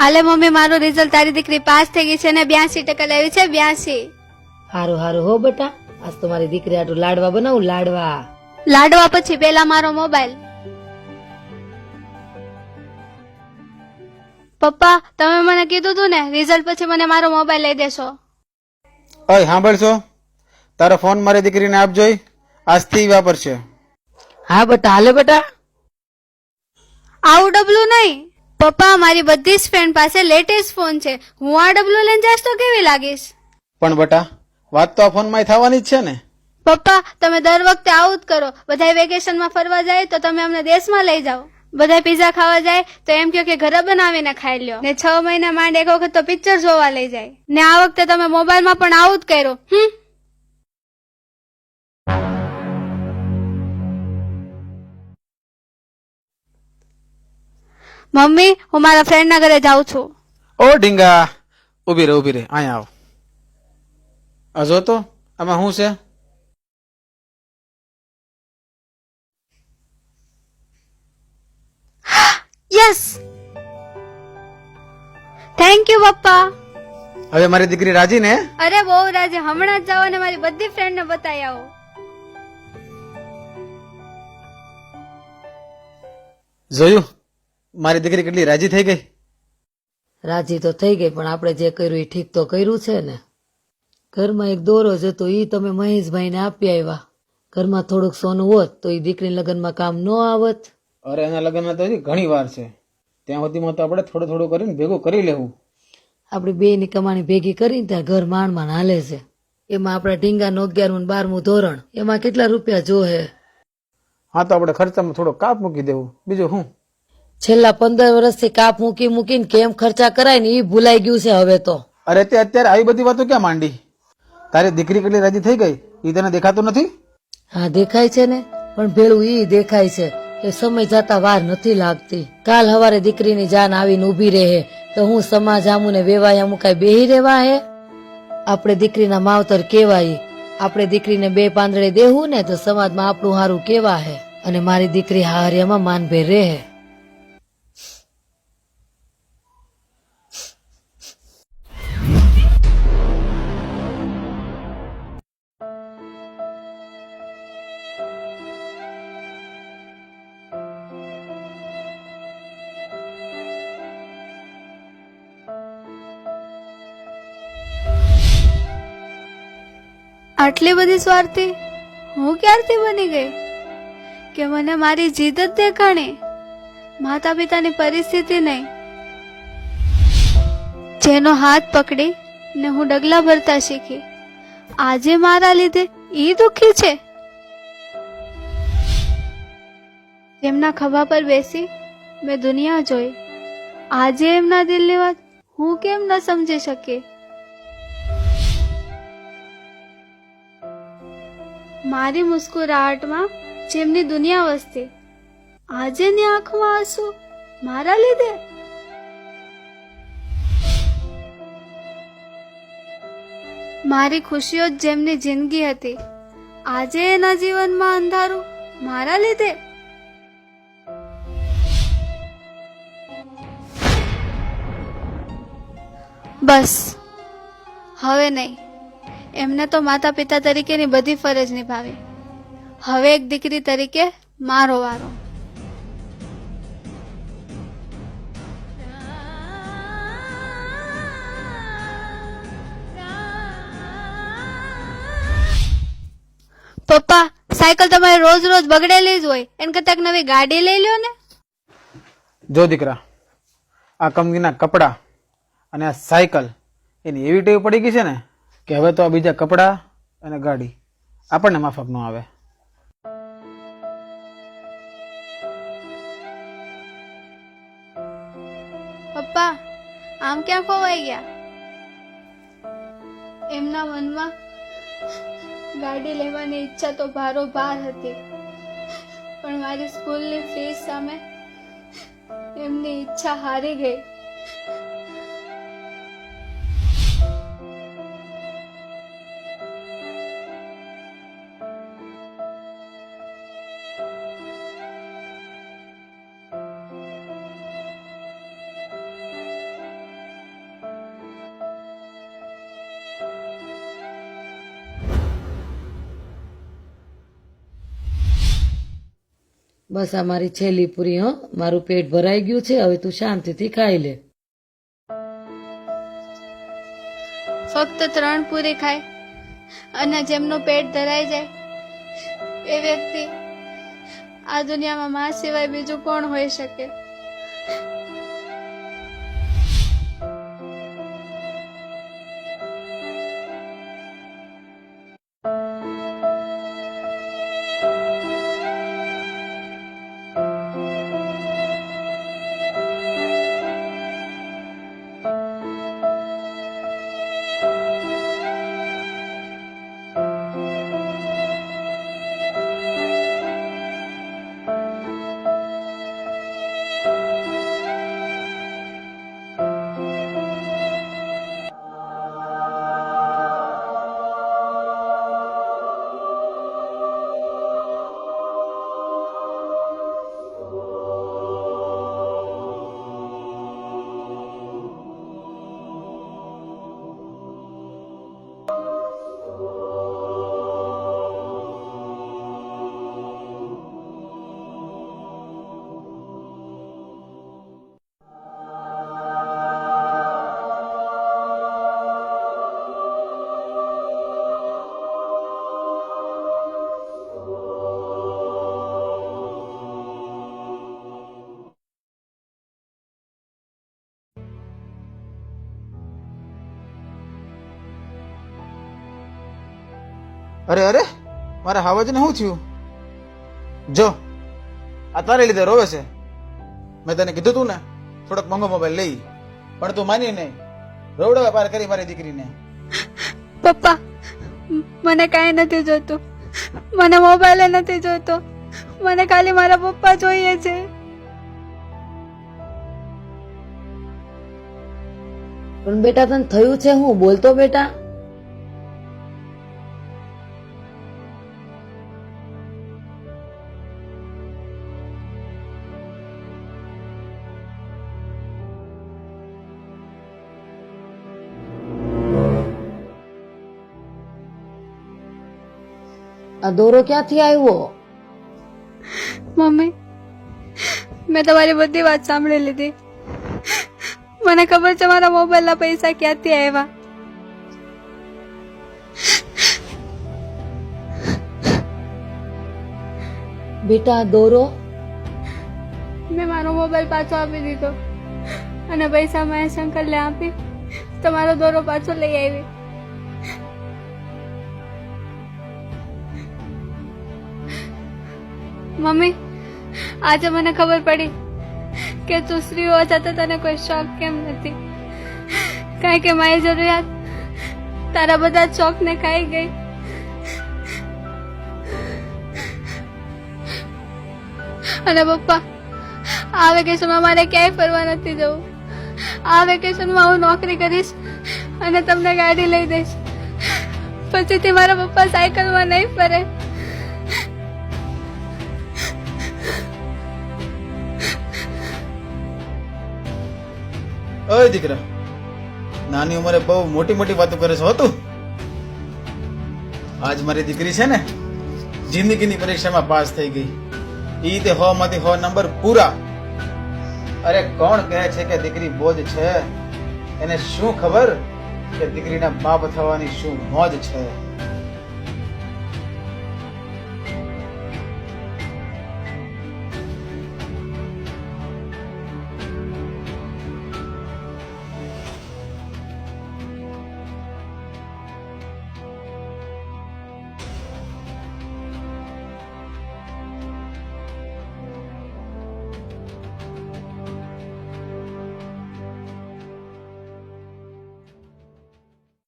હાલે મમ્મી, મારું રિઝલ્ટ તારી દીકરી પાસ થઈ ગઈ છે ને 82% લાવી છે. 82. હારું હારું હો બેટા, આજ તો મારી દીકરી આટલું લાડવા બનાવું. લાડવા પછી પેલા મારો મોબાઈલ. પપ્પા, તમે મને કીધું તું ને રિઝલ્ટ પછી મને મારો મોબાઈલ લઈ દેશો. ઓય સાંભળશો, તારો ફોન મારી દીકરીને આપજોઈ, આજથી વાપરશે. હા બેટા, હાલે બેટા. આવું ડબલું નહીં પપ્પા, મારી બધી જ ફ્રેન્ડ પાસે લેટેસ્ટ ફોન છે. હું આ ડબલું લઈને જઈશ તો કેવી લાગીશ? પણ બટા, વાત તો આ ફોનમાં થવાની જ છે ને. પપ્પા, તમે દર વખતે આવું જ કરો. બધા વેકેશનમાં ફરવા જાય તો તમે અમને દેશમાં લઈ જાઓ. બધા પીઝા ખાવા જાય તો એમ કહો કે ઘરે બનાવીને ખાઈ લ્યો. ને 6 મહિના માંડ એક વખત તો પિક્ચર જોવા લઈ જાય. ને આ વખતે તમે મોબાઈલમાં પણ આવું જ કર્યું. મમ્મી, હું મારા ફ્રેન્ડ ના ઘરે જાઉં છું. ઓ ઢીંગા, ઉભી રે અહીંયા આવ. આ જો તો આમાં શું છે? યસ, થેન્ક યુ પપ્પા. હવે મારી દીકરી રાજી ને? અરે બહુ રાજી. હમણાં જ જાઓ અને મારી બધી ફ્રેન્ડ ને બતાવી આવો. જોયું મારી દીકરી કેટલી રાજી થઈ ગઈ? રાજી તો થઈ ગઈ, પણ આપણે જે કર્યું એ ઠીક તો કર્યું છે ને. ઘરમાં એક દોરો જ હતો, ઈ તમે મહેશભાઈને આપી આવ્યા. ઘરમાં થોડુંક સોનું હોત તો ઈ દીકરી લગ્નમાં કામ ન આવત. અરે એના લગ્નમાં તો હજી ઘણી વાર છે, ત્યાં સુધીમાં તો આપણે થોડું થોડું કરીને ભેગું કરી લેવું. આપડી બે ની કમાણી ભેગી કરીને ત્યાં ઘર માંડ હાલે છે. એમાં આપણા ઢીંગાનું 11મું ને 12મું ધોરણ, એમાં કેટલા રૂપિયા જોહે? હા, તો આપણે ખર્ચામાં થોડો કાપ મૂકી દેવું, બીજું શું? છેલ્લા 15 વર્ષથી કાપ મૂકીને કેમ ખર્ચા કરાય ને ઈ ભૂલાઈ ગયું છે હવે તો. અરે તે અત્યારે આવી બધી વાતો ક્યાં માંડી? તારી દીકરી કેટલી રાજી થઈ ગઈ એ તને દેખાતું નથી? હા દેખાય છે ને, પણ ભેળું ઈ દેખાય છે કે સમય જતા વાર નથી લાગતી. કાલ હવારે દીકરીની જાન આવીને ઉભી રહે તો હું સમાજ આમુને વેવાયા મુકાય બેહી રહેવા હે? આપણે દીકરીના માવતર કેવાય, આપણે દીકરીને 2 પાંદડે દેવું ને તો સમાજમાં આપણું હારું કેવા હે, અને મારી દીકરી હારિયામાં માનભેર રહે. આટલી બધી સ્વાર્થી હું ક્યારથી બની ગઈ કે મને મારી જીદ જ દેખાણી, માતા પિતાની પરિસ્થિતિ નહીં. જેનો હાથ પકડી ને હું ડગલા ભરતા શીખી, આજે મારા લીધે ઈ દુખી છે. જેમના ખભા પર બેસી મેં દુનિયા જોઈ, આજે એમના દિલની વાત હું કેમ ન સમજી શકી? મારી મુસ્કુરાહટમાં જેમની દુનિયા વસતી, આજે ની આંખમાં આંસુ મારા લીધે. મારી ખુશીઓ જ જેમની જિંદગી હતી, આજે એના જીવનમાં અંધારું મારા લીધે. બસ હવે નહીં. એમને તો માતા પિતા તરીકેની બધી ફરજ નિભાવી, હવે એક દીકરી તરીકે મારો વારો. પપ્પા, સાયકલ તમારી રોજ રોજ બગડેલી જ હોય, એન કરતા એક નવી ગાડી લઈ લ્યો ને. જો દીકરા, આ કંપનીના કપડા અને આ સાયકલ એની એવી ટેવ પડી ગઈ છે ને કે હવે તો આ બીજા કપડા અને ગાડી આપણને માફક ન આવે. પપ્પા, આમ ક્યાં ખોવાઈ ગયા? એમના મનમાં ગાડી લેવાની ઈચ્છા તો ભારોભાર હતી, પણ મારી સ્કૂલની ફીસ સામે એમની ઈચ્છા હારી ગઈ. બસ આ મારી છેલ્લી પૂરી. હો, મારું પેટ ભરાઈ ગયું છે, હવે તું શાંતિથી ખાઈ લે. ફક્ત 3 પૂરી ખાય અને જેમનું પેટ ધરાઈ જાય એ વ્યક્તિ આ દુનિયામાં માં સિવાય બીજું કોણ હોઈ શકે? અરે અરે, મારા હાવજને શું થયું? જો આ તારે લીધે રોવે છે. મેં તને કીધું તું ને થોડોક મોંઘો મોબાઈલ લઈ, પણ તું માની નહીં. રોવડાવે પાર કરી મારી દીકરીને. પપ્પા, મને કાંઈ નથી જોતું, મને મોબાઈલ નથી જોતો, મને ખાલી મારા પપ્પા જોઈએ છે. પણ બેટા તને થયું છે હું? બોલતો બેટા. આ દોરો ક્યાંથી આવ્યો? મમ્મી, મેં તમારી બધી વાત સાંભળી લીધી. મને ખબર છે મારા મોબાઈલના પૈસા ક્યાંથી આવ્યા. બેટા આ દોરો? મેં મારો મોબાઈલ પાછો આપી દીધો અને પૈસા મહેશ અંકલને આપી તમારો દોરો પાછો લઈ આવી. મમ્મી, આજે મને ખબર પડી કે તું સ્ત્રીઓ સાથે તને કોઈ શોખ કેમ નથી. કારણ કે મારી જરૂરિયાત તારા બધા શોખને ખાઈ ગઈ. અને પપ્પા, આ વેકેશનમાં મારે ક્યાંય ફરવા નથી જવું. આ વેકેશનમાં હું નોકરી કરીશ અને તમને ગાડી લઈ દઈશ. પછીથી મારા પપ્પા સાયકલમાં નહીં ફરે. ઓય દીકરા, નાની ઉંમરે બહુ મોટી મોટી વાતો કરે છે. હતું આજ મારી દીકરી છે ને જિંદગીની પરીક્ષામાં પાસ થઈ ગઈ. ઈ તે 100 માંથી 100 નંબર પૂરા. અરે કોણ કહે છે કે દીકરી બોજ છે? એને શું ખબર કે દીકરીના બાપ થવાની શું મોજ છે?